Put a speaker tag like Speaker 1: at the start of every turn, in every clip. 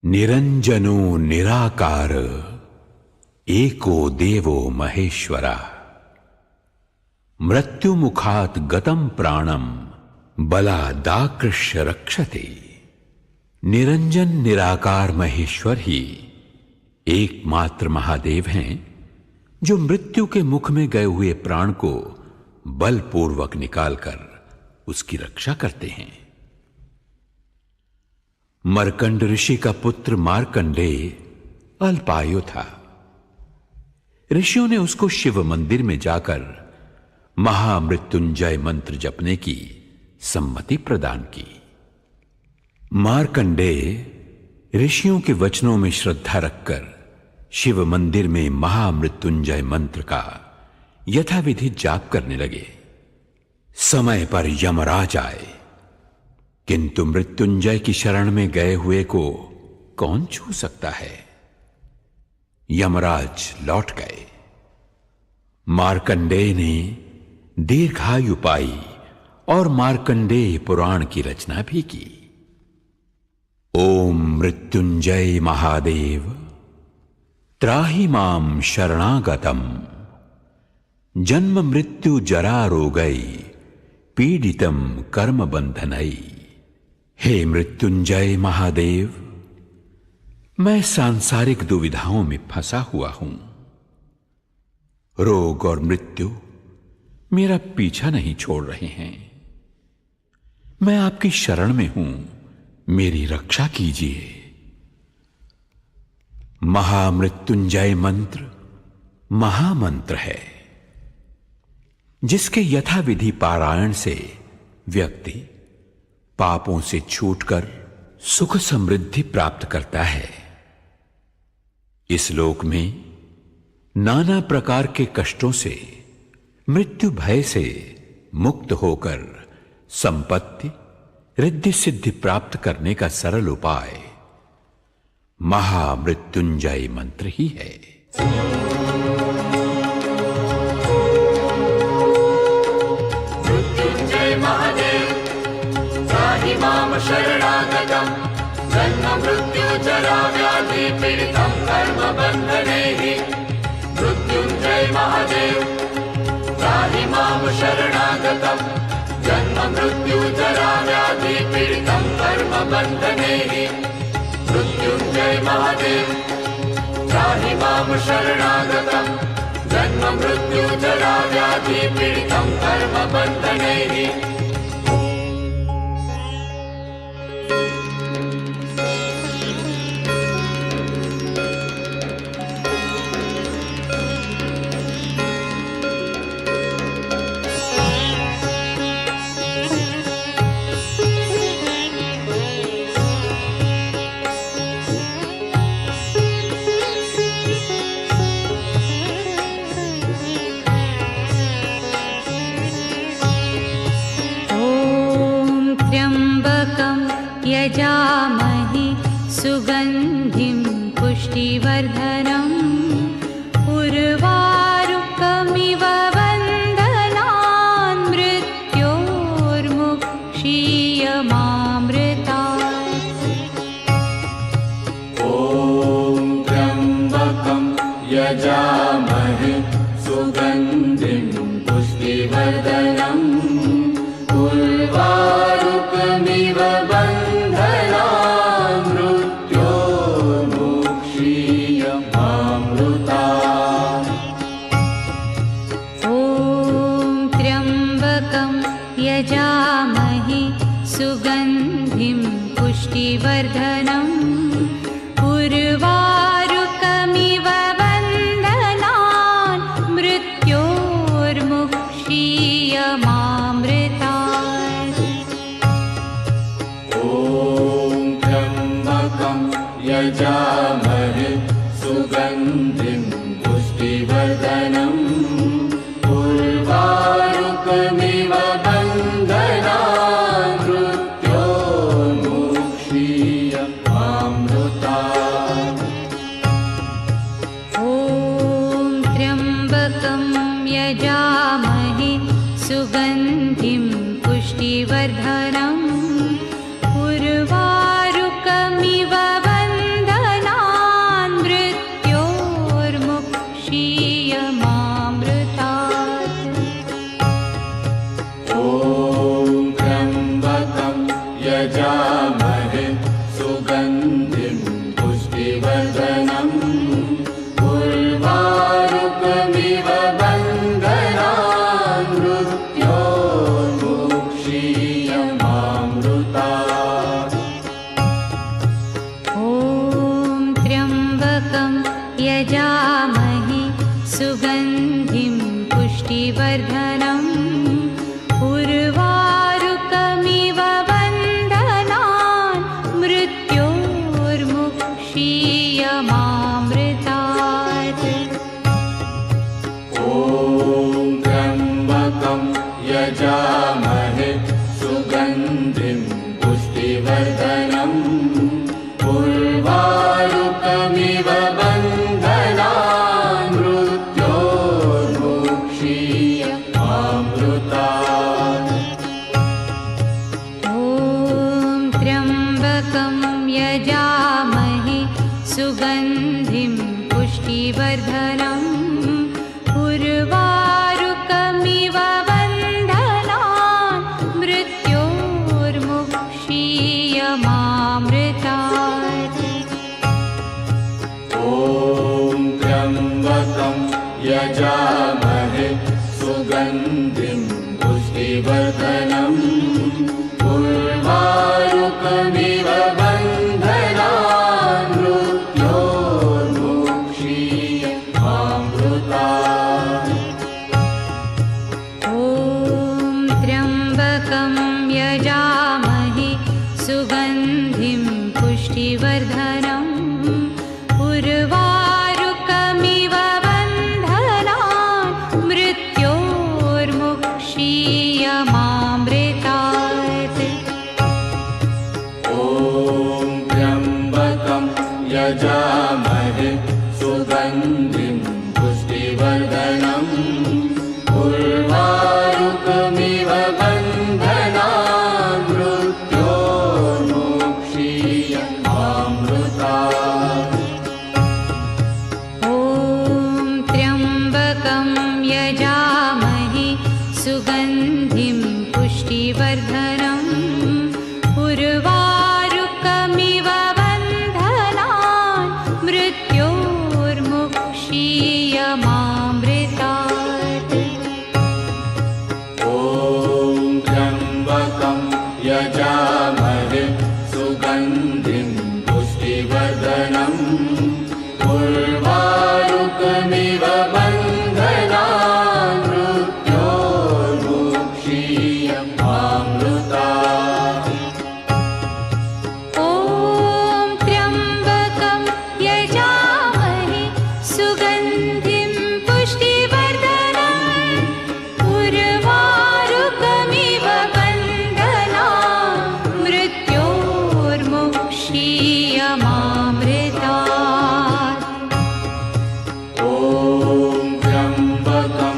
Speaker 1: निरंजनो निराकार एको देवो महेश्वरा मृत्युमुखात् गतं प्राणम बलादाकृष्य रक्षते। निरंजन निराकार महेश्वर ही एकमात्र महादेव हैं जो मृत्यु के मुख में गए हुए प्राण को बलपूर्वक निकालकर उसकी रक्षा करते हैं। मर्कंड ऋषि का पुत्र मार्कंडेय अल्पायु था। ऋषियों ने उसको शिव मंदिर में जाकर महामृत्युंजय मंत्र जपने की सम्मति प्रदान की। मार्कंडेय ऋषियों के वचनों में श्रद्धा रखकर शिव मंदिर में महामृत्युंजय मंत्र का यथाविधि जाप करने लगे। समय पर यमराज आए, किंतु मृत्युंजय की शरण में गए हुए को कौन छू सकता है। यमराज लौट गए। मार्कंडेय ने दीर्घायु पाई और मार्कंडेय पुराण की रचना भी की। ओम मृत्युंजय महादेव त्राहि मां शरणागतम जन्म मृत्यु जरा रोगै पीडितम कर्म बंधनई। हे मृत्युंजय महादेव, मैं सांसारिक दुविधाओं में फंसा हुआ हूं। रोग और मृत्यु मेरा पीछा नहीं छोड़ रहे हैं। मैं आपकी शरण में हूं, मेरी रक्षा कीजिए। महामृत्युंजय मंत्र महामंत्र है, जिसके यथाविधि पारायण से व्यक्ति पापों से छूटकर सुख समृद्धि प्राप्त करता है। इस लोक में नाना प्रकार के कष्टों से, मृत्यु भय से मुक्त होकर संपत्ति रिद्धि सिद्धि प्राप्त करने का सरल उपाय महामृत्युंजय मंत्र ही है।
Speaker 2: मृत्युंजय महादेव त्राहि मां शरणागतं जन्म मृत्यु जरा व्याधि पीडितं कर्म बन्धनैः। मृत्युंजय महादेव त्राहि मां शरणागतं जन्म मृत्यु जरा व्याधि पीडितं कर्म बन्धनैः। मृत्युंजय महादेव त्राहि मां शरणागतं जन्म मृत्यु जरा व्याधि पीडितं कर्म बन्धनैः।
Speaker 3: यजामहे सुगन्धिं पुष्टिवर्धनम् उर्वारुकमिव वन्दनान् मृत्योर्मुक्षीयमामृतात्।
Speaker 2: ॐ त्र्यम्बकं यजामहे सुगन्धिं पुष्टिवर्धनम् उर्वारुकमिव
Speaker 3: यजामहे सुगन्धिं पुष्टिवर्धनम् उर्वारुकमिव वन्दनान् मृत्योर्मुक्षीयमामृतात्।
Speaker 2: ॐ त्र्यम्बकं यजामहे सुगन्धिं पुष्टिवर्धनम् उर्वारुकमिव
Speaker 3: यजामहे सुगन्धिं पुष्टिवर्धनम् उर्वारुकमिव वन्दनान् त्र्यम्बकं यजामहे सुगन्धिं पुष्टिवर्धनम् उर्वारुकमिव बन्धनान् मृत्योर्मुक्षीयमामृतात्।
Speaker 2: ॐ त्र्यम्बकं यजामहे सुगन्धिं पुष्टिवर्धनम् उर्वारुकमिव बन्धनान् मृत्योर्मुक्षीयमामृतात्।
Speaker 3: ॐ त्र्यम्बकं यजामहे सुगन्धिं पुष्टिवर्धनम् उर्वारुकमिव बन्धनान् मृत्योर्मुक्षीयमामृतात्।
Speaker 2: ॐ त्र्यम्बकं यजामहे सुगन्धिं पुष्टिवर्धनम् उर्वारुकमिव बन्धनान् मृत्योर्मुक्षीयमामृतात्।
Speaker 3: ॐ त्र्यम्बकं यजामहे सुगन्धिं पुष्टिवर्धनम् उर्वारुकमिव बन्धनान् मृत्योर्मुक्षीयमामृतात्।
Speaker 2: ॐ त्र्यम्बकं यजामहे सुगन्धिं पुष्टिवर्धनम् उर्वारुकमिव बन्धनान् मृत्योर्मुक्षीयमामृतात्।
Speaker 3: ॐ त्र्यम्बकं यजामहे सुगन्धिं पुष्टिवर्धनम् उर्वारुकमिव बन्धनान् मृत्योर्मुक्षीयमामृतात्।
Speaker 2: ॐ त्र्यम्बकं यजामहे सुगन्धिं पुष्टिवर्धनम् उर्वारुकमिव बन्धनान् मृत्योर्मुक्षीयमामृतात्।
Speaker 3: ॐ त्र्यम्बकं यजामहे सुगन्धिं पुष्टिवर्धनम् उर्वारुकमिव बन्धनान् मृत्योर्मुक्षीयमामृतात्।
Speaker 2: ॐ त्र्यम्बकं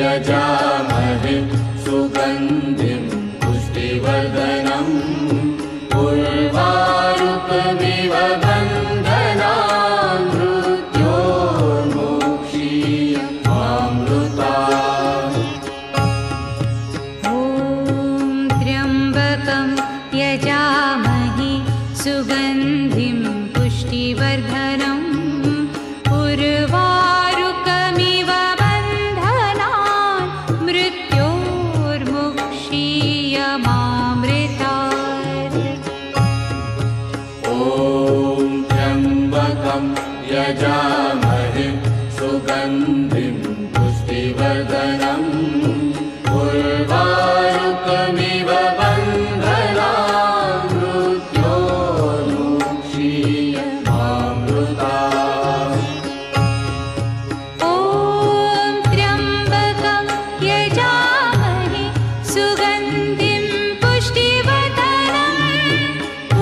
Speaker 2: यजामहे सुगन्धिं पुष्टिवर्धनम् उर्वारुकमिव बन्धनान् मृत्योर्मुक्षीयमामृतात्।
Speaker 3: ॐ त्र्यम्बकं यजामहे सुगन्धिं पुष्टिवर्धनम् उर्वारुकमिव बन्धनान् मृत्योर्मुक्षीयमामृतात्।
Speaker 2: ॐ त्र्यम्बकं यजामहे सुगन्धिं पुष्टिवर्धनम् उर्वारुकमिव बन्धनान् मृत्योर्मुक्षीयमामृतात्।
Speaker 3: ॐ त्र्यम्बकं यजामहे सुगन्धिं पुष्टिवर्धनम्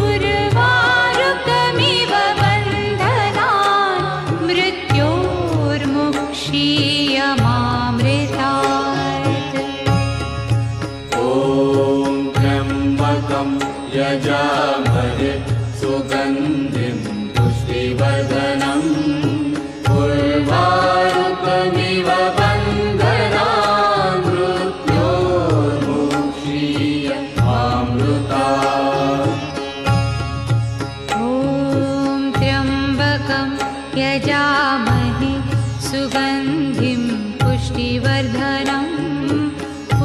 Speaker 3: उर्वारुकमिव बन्धनान् मृत्योर्मुक्षीयमामृतात्।
Speaker 2: ॐ त्र्यम्बकं यजामहे सुगन्धिं पुष्टिवर्धनम् उर्वारुकमिव बन्धनान् मृत्योर्मुक्षीयमामृतात्।
Speaker 3: ॐ त्र्यम्बकं यजामहे सुगन्धिं पुष्टिवर्धनम्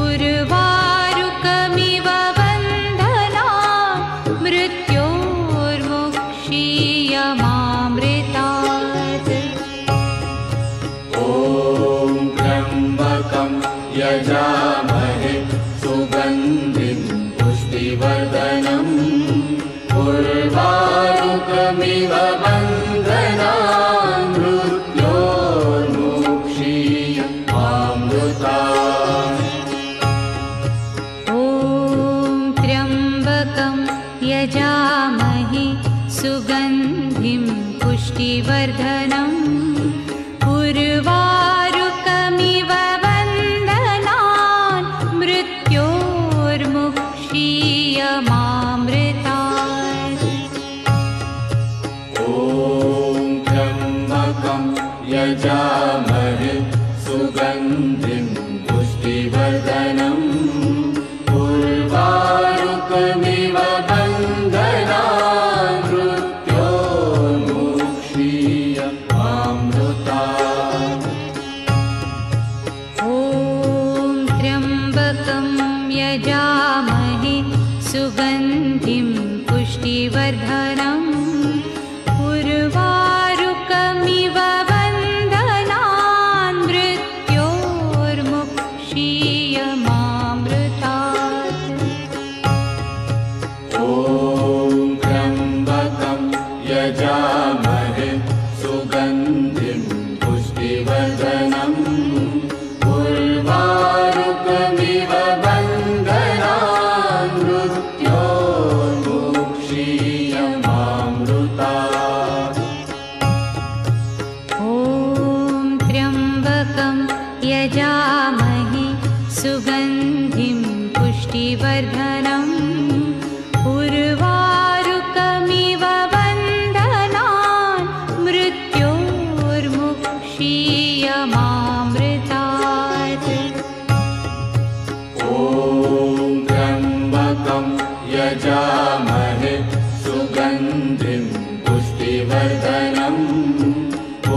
Speaker 3: उर्वारुकमिव बन्धनान् मृत्योर्मुक्षीयमामृतात्।
Speaker 2: यजामहे सुगन्धिं पुष्टिवर्धनम् उर्वारुकमिव बन्धनान् मृत्योर्मुक्षीय मामृतात्।
Speaker 3: ॐ त्र्यम्बकं यजामहे सुगन्धिं पुष्टिवर्धनम् उर्वारुकमिव बन्धनान् मृत्योर्मुक्षीय मामृतात्।
Speaker 2: ॐ त्र्यम्बकं यजामहे सुगन्धिं पुष्टिवर्धनम् उर्वारुकमिव बन्धनान् मृत्योर्मुक्षीय मामृतात्।
Speaker 3: ॐ त्र्यम्बकं यजामहे सुगन्धिं पुष्टिवर्धनम् उर्वारुकमिव बन्धनान् मृत्योर्मुक्षीय मामृतात्।
Speaker 2: ॐ त्र्यम्बकं यजामहे सुगन्धिं पुष्टिवर्धनम् उर्वारुकमिव बन्धनान् मृत्योर्मुक्षीय मामृतात्।
Speaker 3: ॐ त्र्यम्बकं यजामहे सुगन्धिं पुष्टिवर्धनम् उर्वारुकमिव बन्धनान् मृत्योर्मुक्षीय मामृतात्।
Speaker 2: ॐ त्र्यम्बकं यजामहे सुगन्धिं पुष्टिवर्धनम्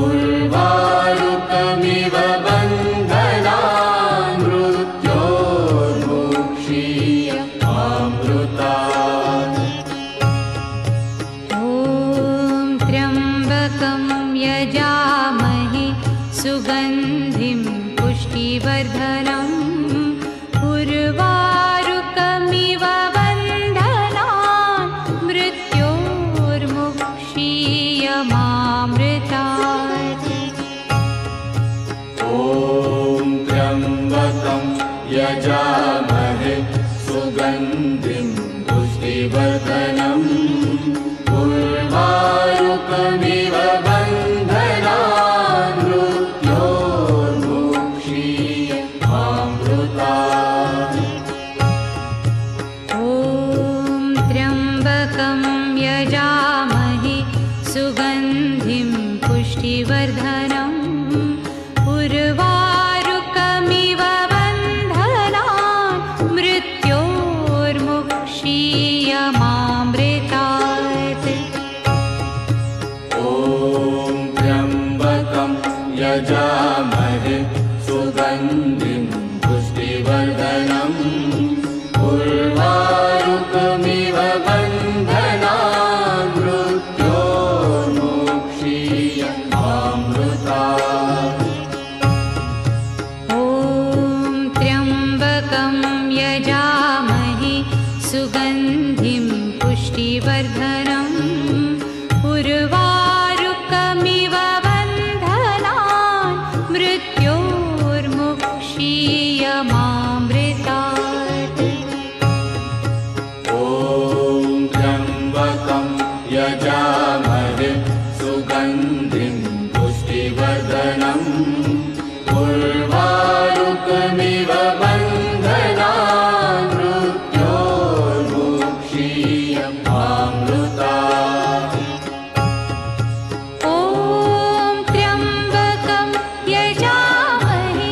Speaker 2: उर्वारुकमिव बन्धनान् मृत्योर्मुक्षीय मामृतात्।
Speaker 3: ॐ त्र्यम्बकं यजामहे सुगन्धिं पुष्टिवर्धनम् उर्वारुकमिव बन्धनान् मृत्योर्मुक्षीय मामृतात्।
Speaker 2: ॐ त्र्यम्बकं यजामहे सुगन्धिं पुष्टिवर्धनम् उर्वारुकमिव बन्धनान् मृत्योर्मुक्षीय मामृतात्।
Speaker 3: ॐ त्र्यम्बकं यजामहे सुगन्धिं पुष्टिवर्धनम् उर्वारुकमिव बन्धनान् मृत्योर्मुक्षीय मामृतात्।
Speaker 2: ॐ त्र्यम्बकं यजामहे सुगन्धिं पुष्टिवर्धनम् उर्वारुकमिव बन्धनान् मृत्योर्मुक्षीय मामृतात्।
Speaker 3: ॐ त्र्यम्बकं यजामहे सुगन्धिं पुष्टिवर्धनम् उर्वारुकमिव बन्धनान् मृत्योर्मुक्षीय मामृतात्।
Speaker 2: ॐ त्र्यम्बकं यजामहे सुगन्धिं पुष्टिवर्धनम् उर्वारुकमिव बन्धनान् मृत्योर्मुक्षीय मामृतात्।
Speaker 3: ॐ त्र्यम्बकं यजामहे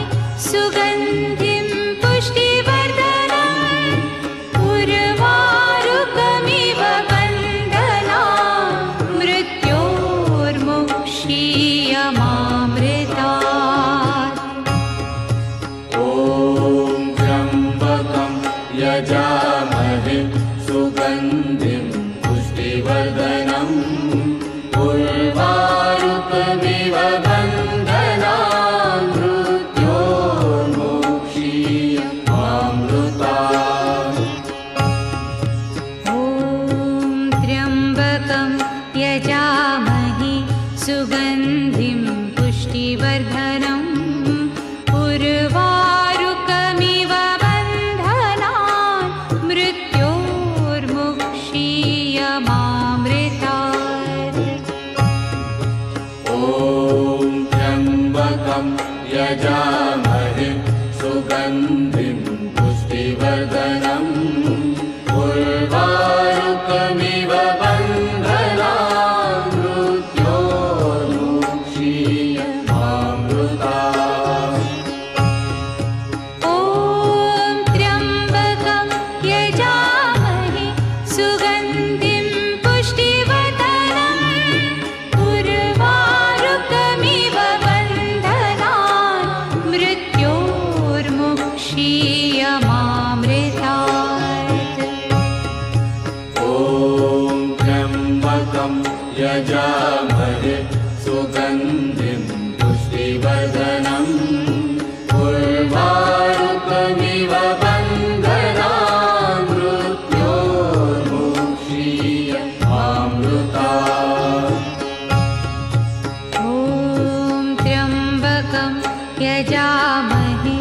Speaker 3: सुगन्धिं पुष्टिवर्धनम् उर्वारुकमिव बन्धनान् मृत्योर्मुक्षीय मामृतात्।
Speaker 2: ॐ त्र्यम्बकं यजामहे सुगन्धिं पुष्टिवर्धनम् उर्वारुकमिव बन्धनान् मृत्योर्मुक्षीय
Speaker 3: यजामहे सुगन्धिं पुष्टिवर्धनम् उर्वारुकमिव बन्धनान् मृत्योर्मुक्षीयमामृतात्।
Speaker 2: ॐ त्र्यम्बकं यजामहे सुगन्धिं पुष्टिवर्धनम् उर्वारुकमिव बन्धनान् मृत्योर्मुक्षीयमामृतात्।
Speaker 3: ॐ त्र्यम्बकं यजामहे सुगन्धिं पुष्टिवर्धनम् उर्वारुकमिव बन्धनान् मृत्योर्मुक्षीयमामृतात्।
Speaker 2: ॐ त्र्यम्बकं यजामहे सुगन्धिं पुष्टिवर्धनम् उर्वारुकमिव बन्धनान् मृत्योर्मुक्षीयमामृतात्।
Speaker 3: ॐ त्र्यम्बकं यजामहे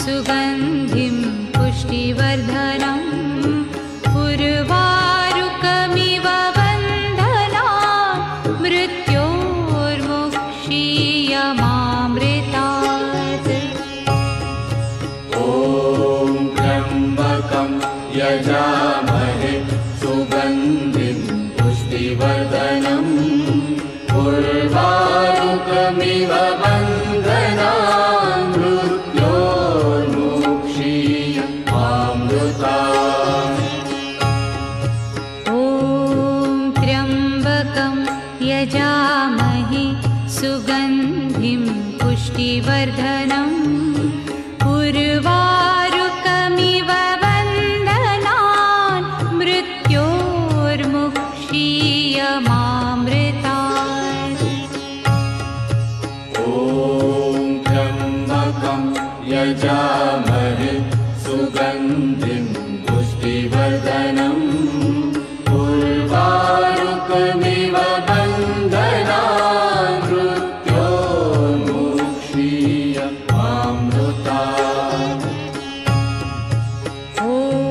Speaker 3: सुगन्धिं पुष्टिवर्धनम् उर्वारुकमिव बन्धनान् मृत्योर्मुक्षीयमामृतात्।
Speaker 2: ॐ त्र्यम्बकं यजामहे सुगन्धिं पुष्टिवर्धनम् उर्वारुकमिव बन्धनान् मृत्योर्मुक्षीयमामृतात्।
Speaker 3: ॐ त्र्यम्बकं यजामहे सुगन्धिं पुष्टिवर्धनम् उर्वारुकमिव बन्धनान् मृत्योर्मुक्षीयमामृतात्।
Speaker 2: ॐ त्र्यम्बकं यजामहे सुगन्धिं पुष्टिवर्धनम् उर्वारुकमिव बन्धनान् मृत्योर्मुक्षीयमामृतात्।
Speaker 3: ॐ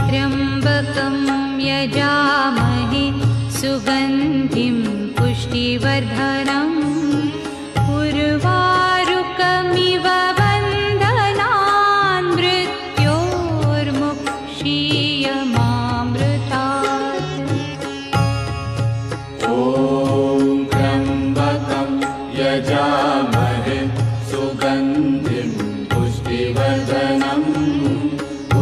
Speaker 3: त्र्यम्बकं यजामहे सुगन्धिं पुष्टिवर्धनम् उर्वारुकमिव बन्धनान् मृत्योर्मुक्षीयमामृतात्।
Speaker 2: ॐ त्र्यम्बकं यजामहे सुगन्धिं पुष्टिवर्धनम्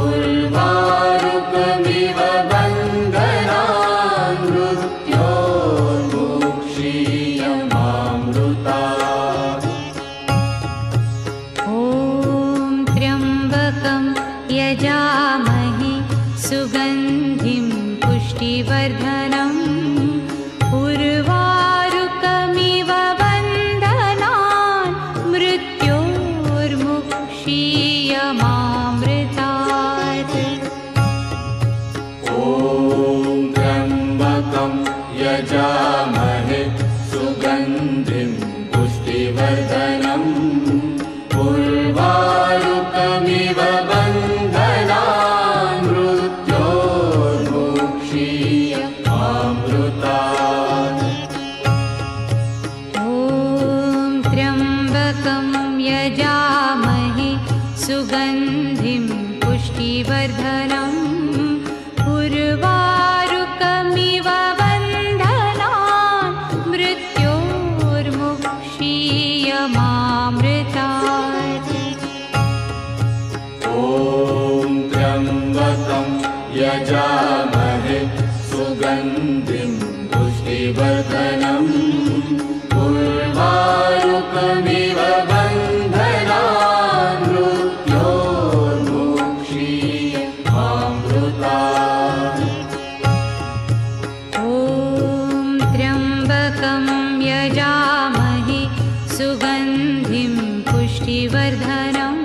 Speaker 2: उर्वारुकमिव बन्धनान् मृत्योर्मुक्षीयमामृतात्।
Speaker 3: ॐ त्र्यम्बकं यजामहे सुगन्धिं पुष्टिवर्धनम् उर्वारुकमिव बन्धनान् मृत्योर्मुक्षीयमामृतात्।
Speaker 2: ॐ त्र्यम्बकं यजामहे सुगन्धिं पुष्टिवर्धनम् उर्वारुकमिव बन्धनान् मृत्योर्मुक्षीयमामृतात्।
Speaker 3: ॐ त्र्यम्बकं यजामहे सुगन्धिं पुष्टिवर्धनम् उर्वारुकमिव बन्धनान् मृत्योर्मुक्षीयमामृतात्।
Speaker 2: ॐ त्र्यम्बकं यजामहे सुगन्धिं पुष्टिवर्धनम् उर्वारुकमिव बन्धनान् मृत्योर्मुक्षीयमामृतात्।
Speaker 3: ॐ त्र्यम्बकं यजामहे सुगन्धिं पुष्टिवर्धनम्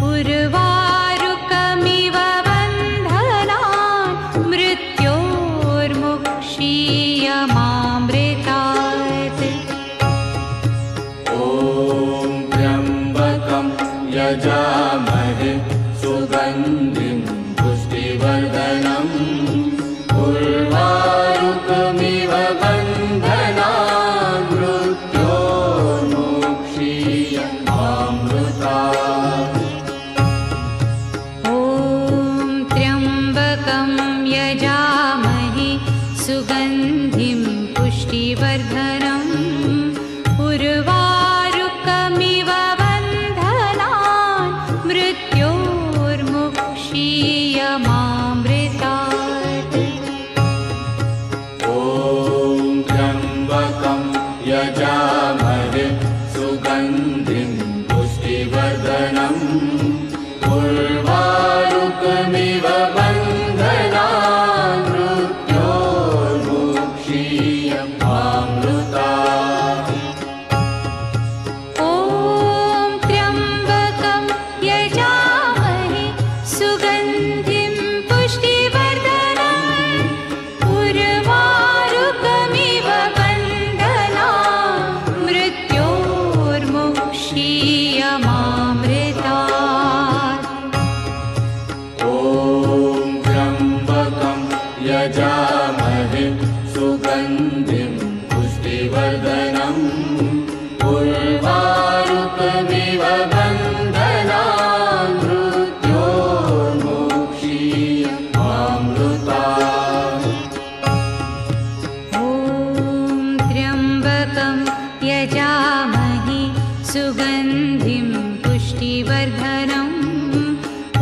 Speaker 3: उर्वारुकमिव बन्धनान् मृत्योर्मुक्षीयमामृतात्।
Speaker 2: यजामहे सुगन्धिं पुष्टिवर्धनम् उर्वारुकमिव बन्धनान् मृत्योर्मुक्षीयमामृतात्।
Speaker 3: ॐ त्र्यम्बकं यजामहे सुगन्धिं पुष्टिवर्धनम् उर्वारुकमिव बन्धनान् मृत्योर्मुक्षीयमामृतात्।
Speaker 2: ॐ त्र्यम्बकं यजामहे सुगन्धिं पुष्टिवर्धनम् उर्वारुकमिव बन्धनान् मृत्योर्मुक्षीयमामृतात्।
Speaker 3: ॐ त्र्यम्बकं यजामहे सुगन्धिं पुष्टिवर्धनम् उर्वारुकमिव बन्धनान् मृत्योर्मुक्षीयमामृतात्।
Speaker 2: ॐ त्र्यम्बकं यजामहे सुगन्धिं पुष्टिवर्धनम् उर्वारुकमिव बन्धनान् मृत्योर्मुक्षीयमामृतात्।
Speaker 3: ॐ त्र्यम्बकं यजामहे सुगन्धिं पुष्टिवर्धनम्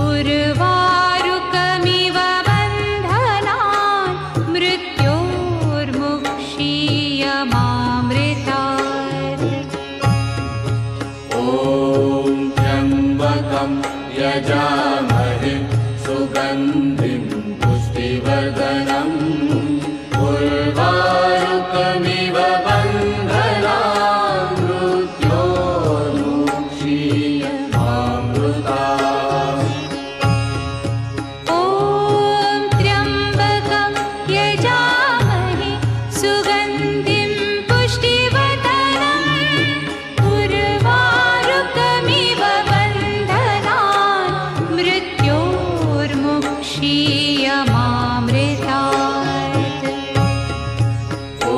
Speaker 3: उर्वारुकमिव बन्धनान् मृत्योर्मुक्षीयमामृतात्।
Speaker 2: ॐ त्र्यम्बकं यजामहे सुगन्धिं पुष्टिवर्धनम् उर्वारुकमिव बन्धनान् मृत्योर्मुक्षीयमामृतात्।
Speaker 3: ॐ त्र्यम्बकं यजामहे सुगन्धिं पुष्टिवर्धनम् उर्वारुकमिव बन्धनान् मृत्योर्मुक्षीयमामृतात्।
Speaker 2: ॐ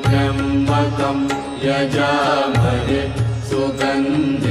Speaker 2: त्र्यम्बकं यजामहे सुगन्धिं